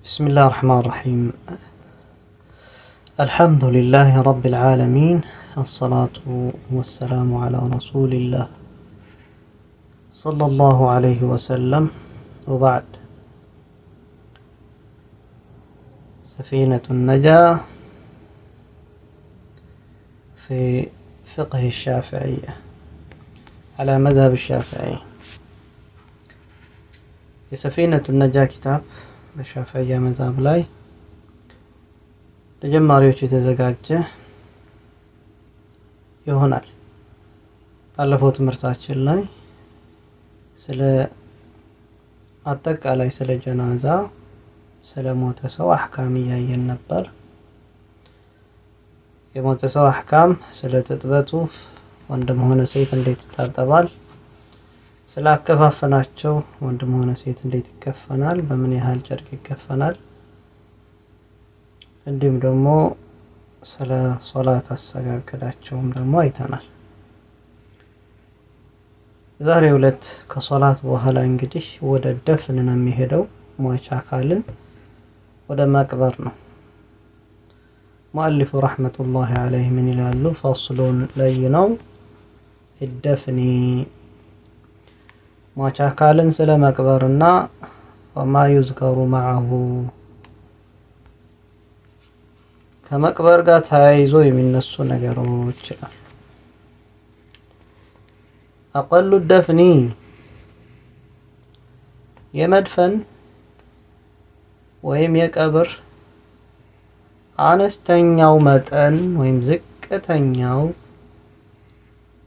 بسم الله الرحمن الرحيم. الحمد لله رب العالمين، الصلاة والسلام على رسول الله صلى الله عليه وسلم، وبعد. سفينة النجاة في فقه الشافعية على مذهب الشافعي. سفينة النجاة كتاب በሻፊዒያ መዝሀብ ላይ ለጀማሪዎች የተዘጋጀ ይሆናል። ባለፈው ትምህርታችን ላይ ስለ አጠቃላይ ስለ ጀናዛ ስለ ሞተ ሰው አህካም ያየን ነበር። የሞተ ሰው አህካም ስለ ትጥበቱ ወንድም ሆነ ሴት እንዴት ይታጠባል፣ ስለ አከፋፈናቸው ወንድም ሆነ ሴት እንዴት ይከፈናል፣ በምን ያህል ጨርቅ ይከፈናል፣ እንዲሁም ደግሞ ስለ ሶላት አሰጋገዳቸውም ደግሞ አይተናል። ዛሬው ዕለት ከሶላት በኋላ እንግዲህ ወደ ደፍን ነው የሚሄደው። ሟች አካልን ወደ መቅበር ነው። ሙአሊፉ ረህመቱላሂ ዐለይሂ ምን ይላሉ? ፈስሉን ለይነው الدفن ሟች አካልን ስለ መቅበርና ወማ ይዝከሩ معه ከመቅበር ጋር ተያይዞ የሚነሱ ነገሮች ይላል። አቀሉ الدفن የመድፈን ወይም የቀብር አነስተኛው መጠን ወይም ዝቅተኛው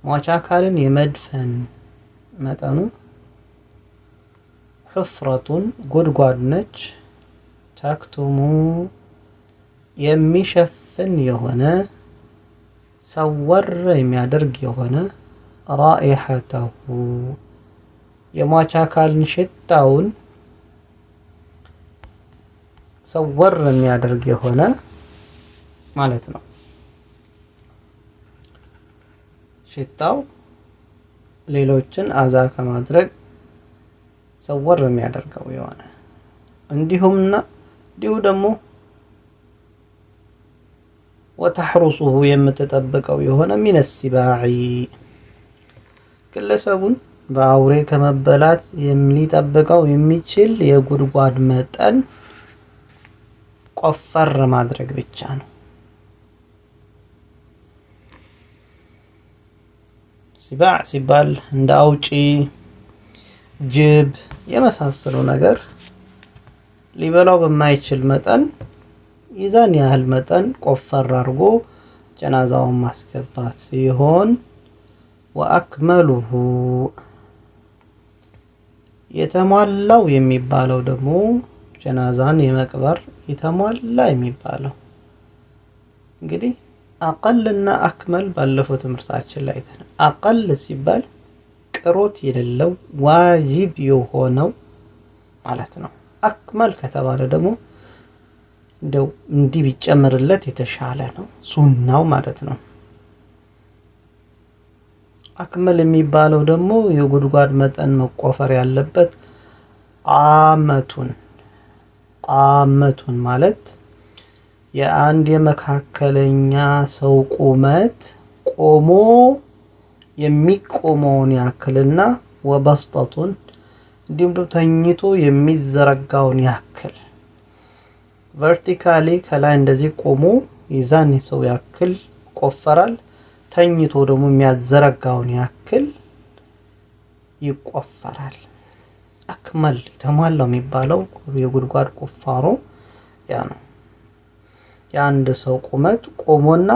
ሟች አካልን የመድፈን መጠኑ حفرቱን ጉድጓድ ነች፣ ተክቱሙ የሚሸፍን የሆነ ሰወር የሚያደርግ የሆነ ራኢሐተሁ የሟች አካልን ሽታውን ሰወር የሚያደርግ የሆነ ማለት ነው። ሽታው ሌሎችን አዛ ከማድረግ ሰወር የሚያደርገው የሆነ እንዲሁ ደግሞ ወተሕሩሱሁ የምትጠብቀው የሆነ ሚነ ሲባዒ ግለሰቡን በአውሬ ከመበላት ሊጠብቀው የሚችል የጉድጓድ መጠን ቆፈር ማድረግ ብቻ ነው። ሲባዕ ሲባል እንደ አውጪ፣ ጅብ የመሳሰሉ ነገር ሊበላው በማይችል መጠን ይዛን ያህል መጠን ቆፈር አድርጎ ጀናዛውን ማስገባት ሲሆን ወአክመሉሁ የተሟላው የሚባለው ደግሞ ጀናዛን የመቅበር የተሟላ የሚባለው እንግዲህ አቀልና አክመል ባለፈው ትምህርታችን ላይ ተነ አቀል ሲባል ቅሮት የሌለው ዋጅብ የሆነው ማለት ነው። አክመል ከተባለ ደግሞ እንደው እንዲህ ቢጨመርለት የተሻለ ነው፣ ሱናው ማለት ነው። አክመል የሚባለው ደግሞ የጉድጓድ መጠን መቆፈር ያለበት ቃመቱን ማለት የአንድ የመካከለኛ ሰው ቁመት ቆሞ የሚቆመውን ያክልና ወበስጠቱን እንዲሁም ተኝቶ የሚዘረጋውን ያክል ቨርቲካሊ ከላይ እንደዚህ ቆሞ ይዛን ሰው ያክል ይቆፈራል። ተኝቶ ደግሞ የሚያዘረጋውን ያክል ይቆፈራል። አክመል የተሟላው የሚባለው የጉድጓድ ቁፋሮ ያ ነው። የአንድ ሰው ቁመት ቆሞና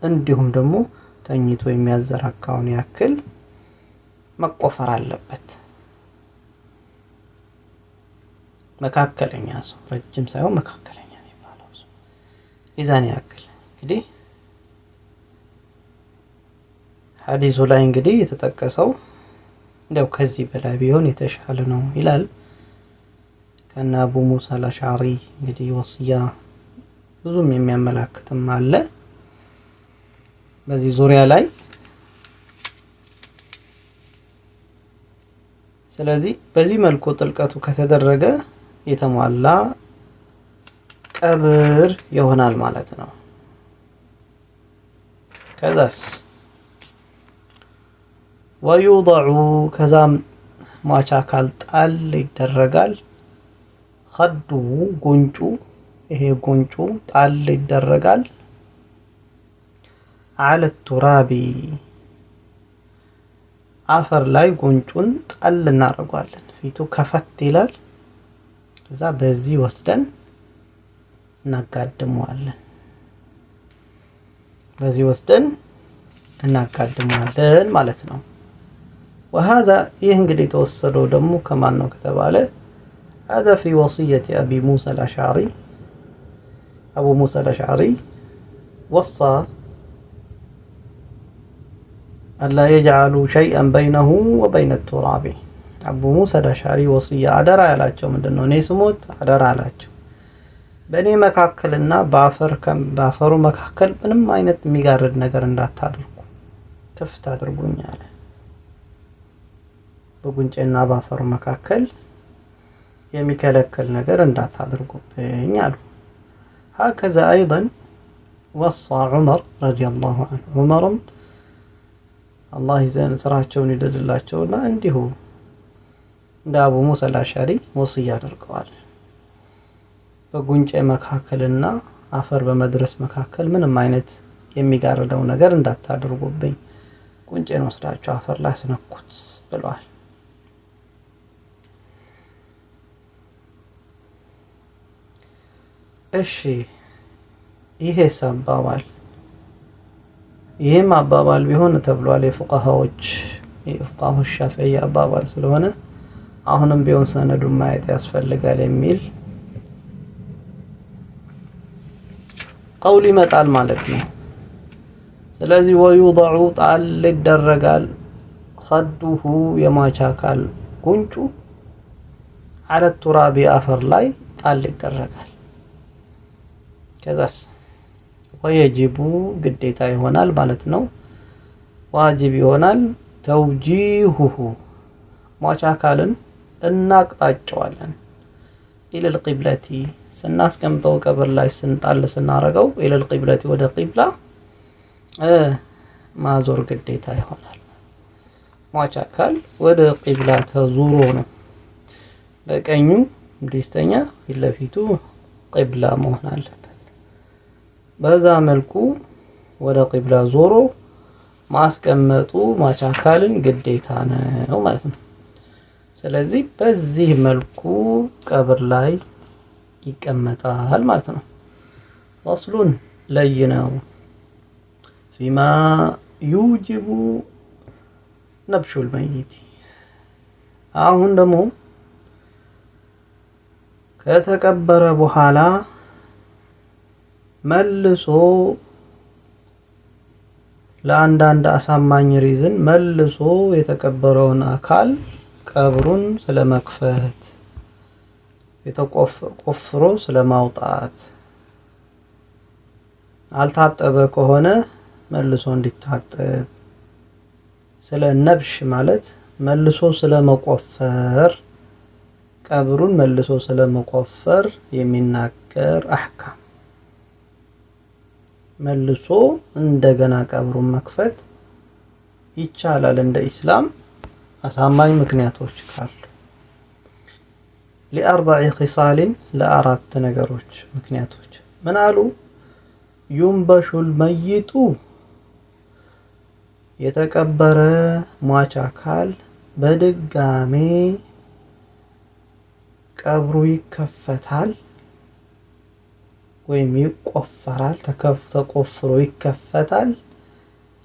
እንዲሁም ደግሞ ተኝቶ የሚያዘረጋውን ያክል መቆፈር አለበት። መካከለኛ ሰው ረጅም ሳይሆን መካከለኛ የሚባለው ሰው ይዛን ያክል እንግዲህ ሐዲሱ ላይ እንግዲህ የተጠቀሰው እንደው ከዚህ በላይ ቢሆን የተሻለ ነው ይላል። ከነ አቡ ሙሳ አልአሽዓሪ እንግዲህ ወሲያ ብዙም የሚያመላክትም አለ በዚህ ዙሪያ ላይ። ስለዚህ በዚህ መልኩ ጥልቀቱ ከተደረገ የተሟላ ቀብር ይሆናል ማለት ነው። ከዛስ ወዩضዑ ከዛም ሟች አካል ጣል ይደረጋል። ኸዱ ጉንጩ ይሄ ጉንጩ ጣል ይደረጋል። አለ ቱራቢ አፈር ላይ ጉንጩን ጣል እናደርገዋለን። ፊቱ ከፈት ይላል። ከዛ በዚህ ወስደን እናጋድመዋለን። በዚህ ወስደን እናጋድመዋለን ማለት ነው። وهذا ይህ እንግዲህ የተወሰደው ደግሞ ከማን ነው ከተባለ هذا في وصية أبي موسى الأشعري. أبو موسى الأشعري وصى أن لا يجعلوا شيئا بينه وبين التراب. አቡ ሙሳ አልአሽዓሪ ወሲያ አደራ ያላቸው ምንድነው? እኔ ስሞት አደራ ያላቸው በእኔ መካከልና በአፈሩ መካከል ምንም አይነት የሚጋርድ ነገር እንዳታደርጉ ክፍት አድርጉኝ አለ። በጉንጬና በአፈሩ መካከል የሚከለከል ነገር እንዳታደርጉብኝ አሉ። هكذا أيضا وصى عمر رضي الله عنه. عمرም አላህ ይዘን ስራቸውን ይደድላቸውና እንዲሁ እንደ አቡ ሙሳ አልአሽዓሪ ወሲያ አድርገዋል። በጉንጬ መካከልና አፈር በመድረስ መካከል ምንም አይነት የሚጋርደው ነገር እንዳታደርጉብኝ ጉንጬን ወስዳችሁ አፈር ላይ አስነኩት ብለዋል። እሺ ይሄስ አባባል ይሄም አባባል ቢሆን ተብሏል የፉቃሃዎች ሻፊዒ አባባል ስለሆነ አሁንም ቢሆን ሰነዱን ማየት ያስፈልጋል የሚል ቀውል ይመጣል ማለት ነው። ስለዚህ ወዩضዑ ጣል ይደረጋል ኸዱሁ የሟች አካል ጉንጩ አለ ቱራቢ አፈር ላይ ጣል ይደረጋል። ከዛስ ወየጂቡ ግዴታ ይሆናል ማለት ነው። ዋጅብ ይሆናል ተውጂሁሁ ሟች አካልን እናቅጣጫዋለን። ኢለል ቂብለቲ ስናስቀምጠው ቀብር ላይ ስንጣል ስናረገው ኢለል ቂብለቲ ወደ ቂብላ ማዞር ግዴታ ይሆናል። ሟች አካል ወደ ቂብላ ተዙሮ ነው በቀኙ እንዲስተኛ ፊት ለፊቱ ቂብላ መሆን አለበት። በዛ መልኩ ወደ ቂብላ ዞሮ ማስቀመጡ ሟች አካልን ግዴታ ነው ማለት ነው። ስለዚህ በዚህ መልኩ ቀብር ላይ ይቀመጣል ማለት ነው። ፈስሉን ለይነው ፊማ ዩጅቡ ነብሹል መይት። አሁን ደግሞ ከተቀበረ በኋላ መልሶ ለአንዳንድ አሳማኝ ሪዝን መልሶ የተቀበረውን አካል ቀብሩን ስለመክፈት የተቆፍሮ ስለማውጣት አልታጠበ ከሆነ መልሶ እንዲታጠብ ስለ ነብሽ ማለት መልሶ ስለመቆፈር ቀብሩን መልሶ ስለመቆፈር የሚናገር አህካም መልሶ እንደገና ቀብሩን መክፈት ይቻላል እንደ ኢስላም አሳማኝ ምክንያቶች ካሉ ለአርባዕ ኺሳልን ለአራት ነገሮች ምክንያቶች ምን አሉ? ዩንበሹል መይቱ የተቀበረ ሟች አካል በድጋሜ ቀብሩ ይከፈታል ወይም ይቆፈራል ተቆፍሮ ይከፈታል።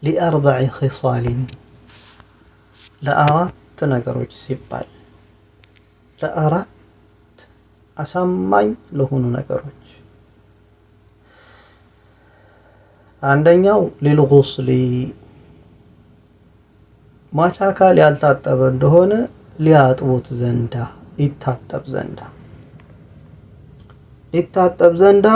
ለአርባዕ ኺሳልን ለአራት ነገሮች ሲባል ለአራት አሳማኝ ለሆኑ ነገሮች አንደኛው ሊልጉስሊ ሟች አካል ያልታጠበ እንደሆነ ሊያጥቡት ዘንዳ ይታጠብ ዘንዳ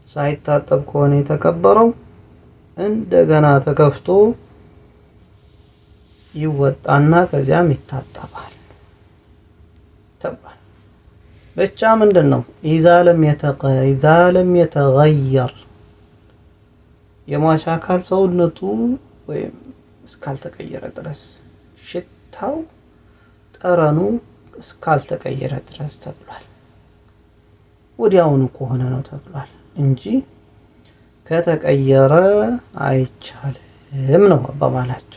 ሳይታጠብ ከሆነ የተቀበረው እንደገና ተከፍቶ ይወጣና ከዚያም ይታጠባል ተባለ። ብቻ ምንድን ነው ኢዛ ለም የተገየር የሟች አካል ሰውነቱ ወይም እስካልተቀየረ ድረስ ሽታው ጠረኑ እስካልተቀየረ ድረስ ተብሏል። ወዲያውኑ ከሆነ ነው ተብሏል እንጂ ከተቀየረ አይቻልም ነው አባባላቸው።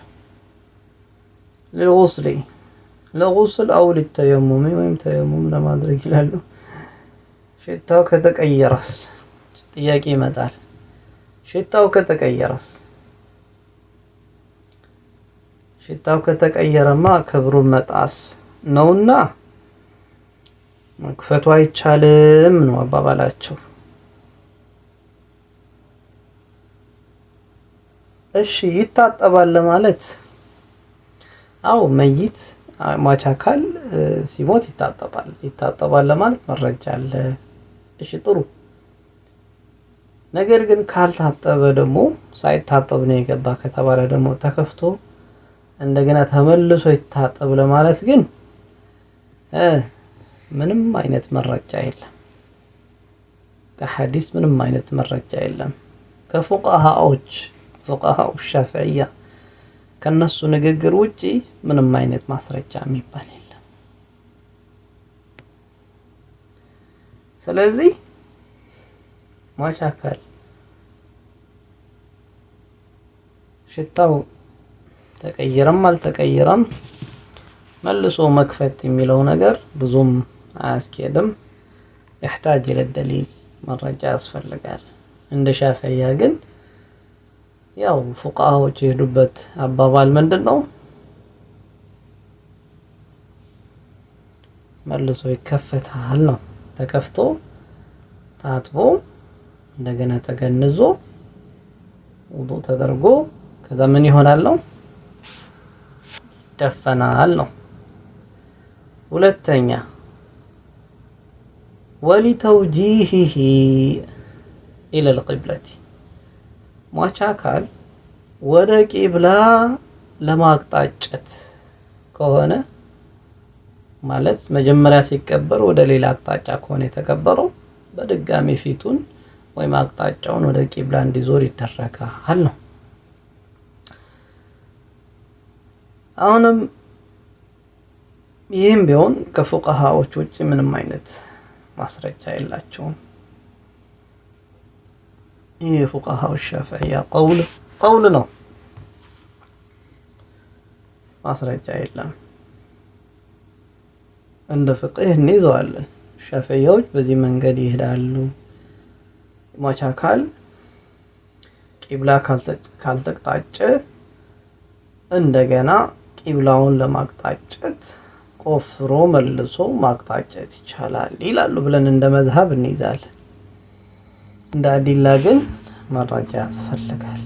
ለጉስል አው ሊተየሙም ወይም ተየሙም ለማድረግ ይላሉ። ሽታው ከተቀየረስ ጥያቄ ይመጣል። ሽታው ከተቀየረማ ክብሩን መጣስ ነውና መክፈቱ አይቻልም ነው አባባላቸው። እሺ ይታጠባል ለማለት አው መይት ሟች አካል ሲሞት ይታጠባል ለማለት መረጃ አለ። እሺ ጥሩ። ነገር ግን ካልታጠበ ደግሞ ሳይታጠብ ነው የገባ ከተባለ ደግሞ ተከፍቶ እንደገና ተመልሶ ይታጠብ ለማለት ግን ምንም አይነት መረጃ የለም። ከሐዲስ ምንም አይነት መረጃ የለም። ከፉቃሃው ሻፊዕያ ከነሱ ንግግር ውጪ ምንም አይነት ማስረጃ የሚባል የለም። ስለዚህ ሟች አካል ሽታው ተቀየረም አልተቀየረም መልሶ መክፈት የሚለው ነገር ብዙም አያስኬድም። يحتاج الى الدليل መረጃ ያስፈልጋል። እንደ ሻፊዕያ ግን ያው ፉቃሃዎች የሄዱበት አባባል ምንድነው? መልሶ ይከፈታል ነው። ተከፍቶ ታጥቦ እንደገና ተገንዞ ውዱእ ተደርጎ ከዛ ምን ይሆናል ነው ይደፈናል ነው። ሁለተኛ ولتوجيهه الى القبلة ሟች አካል ወደ ቂብላ ለማቅጣጨት ከሆነ ማለት መጀመሪያ ሲቀበር ወደ ሌላ አቅጣጫ ከሆነ የተቀበረው በድጋሚ ፊቱን ወይም አቅጣጫውን ወደ ቂብላ እንዲዞር ይደረጋል ነው። አሁንም ይህም ቢሆን ከፉቃሃዎች ውጪ ምንም አይነት ማስረጃ የላቸውም። ይህ ፉቃሃው ሻፊዕያ ቀውል ነው፣ ማስረጃ የለም። እንደ ፍቅህ እንይዘዋለን። ሻፊዕያዎች በዚህ መንገድ ይሄዳሉ። ሟች አካል ቂብላ ካልተቅጣጨ እንደገና ቂብላውን ለማቅጣጨት ቆፍሮ መልሶ ማቅጣጨት ይቻላል ይላሉ ብለን እንደ መዝሐብ እንይዛለን። እንደ አዲላ ግን መረጃ ያስፈልጋል።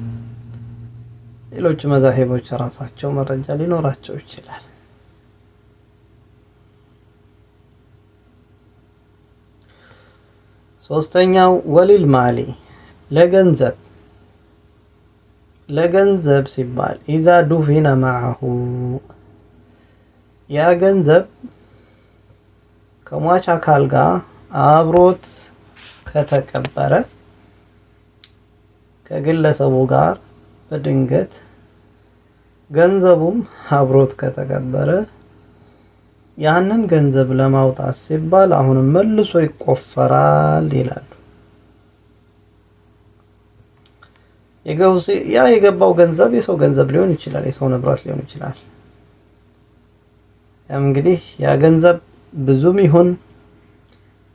ሌሎች መዛሂቦች ራሳቸው መረጃ ሊኖራቸው ይችላል። ሶስተኛው ወሊል ማሊ ለገንዘብ ሲባል ኢዛ ዱፊነ ማዐሁ ያ ገንዘብ ከሟች አካል ጋር አብሮት ከተቀበረ ከግለሰቡ ጋር በድንገት ገንዘቡም አብሮት ከተቀበረ ያንን ገንዘብ ለማውጣት ሲባል አሁንም መልሶ ይቆፈራል ይላሉ። የገባው ገንዘብ የሰው ገንዘብ ሊሆን ይችላል፣ የሰው ንብረት ሊሆን ይችላል። እንግዲህ ያ ገንዘብ ብዙም ይሁን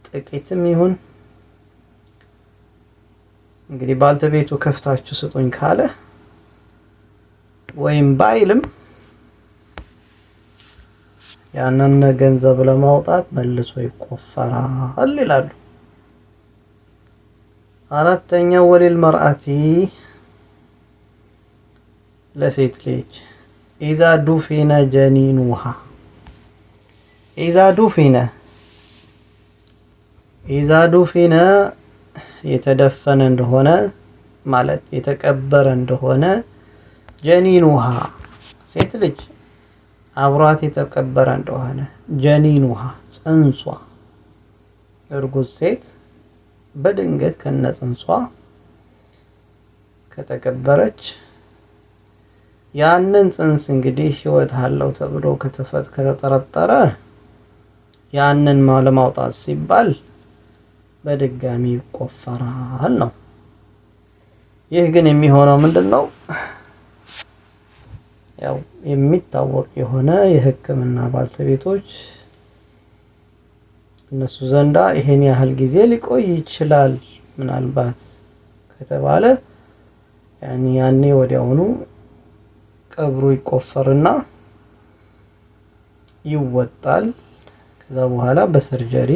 ጥቂትም ይሁን እንግዲህ ባልተቤቱ ከፍታችሁ ስጡኝ ካለ ወይም ባይልም ያንን ገንዘብ ለማውጣት መልሶ ይቆፈራል ይላሉ። አራተኛው ወሊል መርአቲ ለሴት ልጅ ኢዛ ዱፊነ ጀኒኑሃ ኢዛ ዱፊነ የተደፈነ እንደሆነ ማለት የተቀበረ እንደሆነ ጀኒኑሃ ሴት ልጅ አብሯት የተቀበረ እንደሆነ ጀኒኑሃ ጽንሷ እርጉዝ ሴት በድንገት ከነጽንሷ ከተቀበረች ያንን ጽንስ እንግዲህ ህይወት አለው ተብሎ ከተጠረጠረ ያንን ለማውጣት ሲባል በድጋሚ ይቆፈራል ነው። ይህ ግን የሚሆነው ምንድነው? ያው የሚታወቅ የሆነ የህክምና ባልተቤቶች እነሱ ዘንዳ ይሄን ያህል ጊዜ ሊቆይ ይችላል ምናልባት ከተባለ ያኔ ወዲያውኑ ቀብሩ ይቆፈርና ይወጣል። ከዛ በኋላ በሰርጀሪ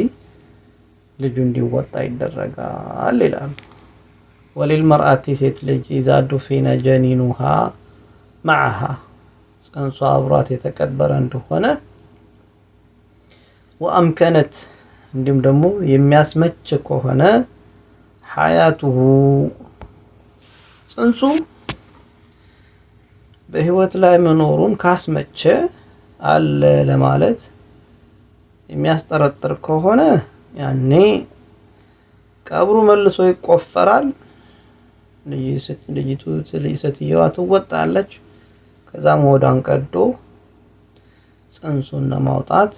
ልጁ እንዲወጣ ይደረጋል ይላል። ወለልመርአቲ ሴት ልጅ ኢዛ ዱፊነ ጀኒኑሃ ማዓሃ ጽንሷ አብሯት የተቀበረ እንደሆነ ወአምከነት እንዲሁም ደግሞ የሚያስመች ከሆነ ሐያቱሁ ጽንሱ በህይወት ላይ መኖሩን ካስመቸ አለ ለማለት የሚያስጠረጥር ከሆነ ያኔ ቀብሩ መልሶ ይቆፈራል። ልጅቱ ሴትየዋ ትወጣለች። ከዛም ሆዷን ቀዶ ጽንሱን ለማውጣት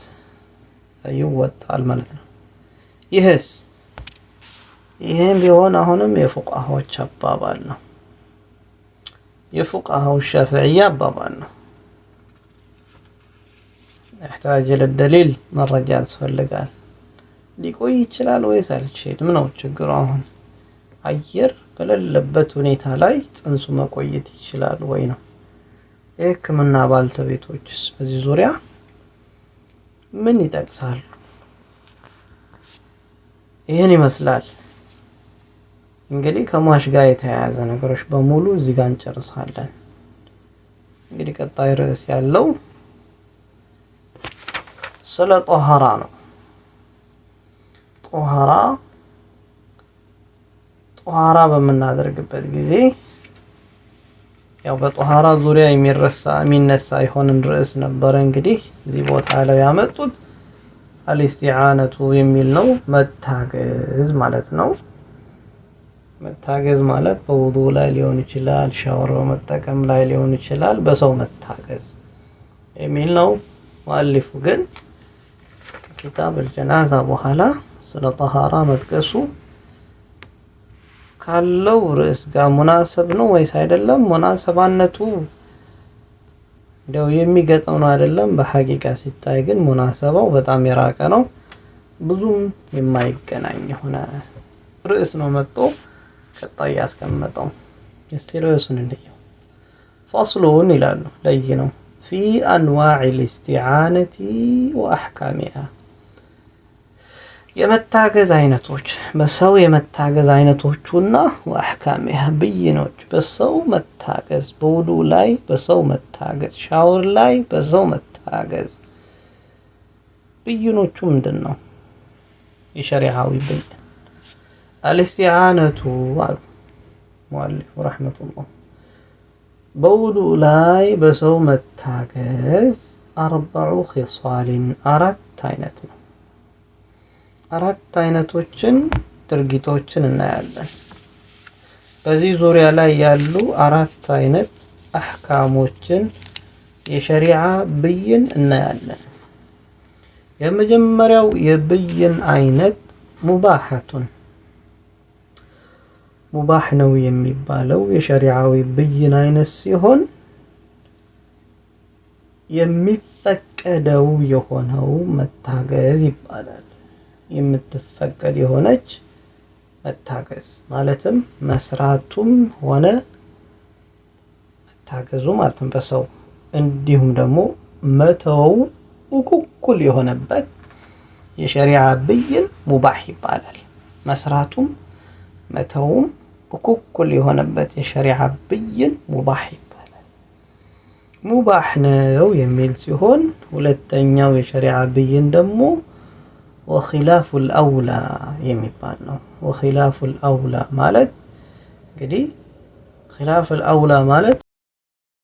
ይወጣል ማለት ነው። ይሄም ቢሆን አሁንም የፉቃሃዎች አባባል ነው። የፉቃሃው ሻፊዒያ አባባል ነው። يحتاج للدليل መረጃ ያስፈልጋል። ሊቆይ ይችላል ወይስ አልችልም ነው ችግሩ። አሁን አየር በሌለበት ሁኔታ ላይ ጽንሱ መቆየት ይችላል ወይ ነው። የህክምና ባልተቤቶችስ በዚህ ዙሪያ ምን ይጠቅሳሉ? ይሄን ይመስላል። እንግዲህ ከሟች ጋር የተያያዘ ነገሮች በሙሉ እዚህ ጋር እንጨርሳለን። እንግዲህ ቀጣይ ርዕስ ያለው ስለ ጧሃራ ነው። ጧሃራ በምናደርግበት ጊዜ ያው በጧሃራ ዙሪያ የሚነሳ ይሆንን ርዕስ ነበር። እንግዲህ እዚህ ቦታ ላይ ያመጡት አልኢስቲዓነቱ የሚል ነው። መታገዝ ማለት ነው። መታገዝ ማለት በውዱእ ላይ ሊሆን ይችላል፣ ሻወር በመጠቀም ላይ ሊሆን ይችላል። በሰው መታገዝ የሚል ነው። ሙአሊፉ ግን ከኪታብ አልጀናዛ በኋላ ስለ ጧሃራ መጥቀሱ ካለው ርዕስ ጋር ሙናሰብ ነው ወይስ አይደለም? ሙናሰባነቱ እንደው የሚገጠም ነው አይደለም? በሐቂቃ ሲታይ ግን ሙናሰባው በጣም የራቀ ነው። ብዙም የማይገናኝ ሆነ ርዕስ ነው መጥቶ ቀጣይ ያስቀመጠው። እስቲ ርዕሱን እንየው። ፈስሉን ይላሉ ለይ ነው ፊ አንዋዕ ልስቲዓነቲ ወአሕካሚሃ የመታገዝ አይነቶች በሰው የመታገዝ አይነቶቹና ወአሕካሚሃ ብይኖች በሰው መታገዝ በውዱእ ላይ በሰው መታገዝ ሻወር ላይ በሰው መታገዝ ብይኖቹ ምንድነው? የሸሪዓዊ ብይን አልኢስቲዓነቱ አሉ ሙአሊፉ ረሕመቱላህ በውዱእ ላይ በሰው መታገዝ 4 ኺሳልን 4 አይነት ነው። 4 አይነቶችን ድርጊቶችን እናያለን። በዚህ ዙሪያ ላይ ያሉ 4 አይነት አህካሞችን የሸሪዓ ብይን እናያለን። የመጀመሪያው የብይን አይነት ሙባሐቱን ሙባህ ነው የሚባለው የሸሪዓዊ ብይን አይነት ሲሆን የሚፈቀደው የሆነው መታገዝ ይባላል። የምትፈቀድ የሆነች መታገዝ ማለትም መስራቱም ሆነ መታገዙ ማለትም በሰው እንዲሁም ደግሞ መተው እኩል የሆነበት የሸሪዓ ብይን ሙባህ ይባላል። መስራቱም መተውም እኩል የሆነበት የሸሪዓ ብይን ሙባህ ይባላል። ሙባህ ነው የሚል ሲሆን ሁለተኛው የሸሪዓ ብይን ደግሞ ወኺላፉል አውላ የሚባል ነው። ወኺላፉል አውላ ማለት እንግዲህ ኺላፉል አውላ ማለት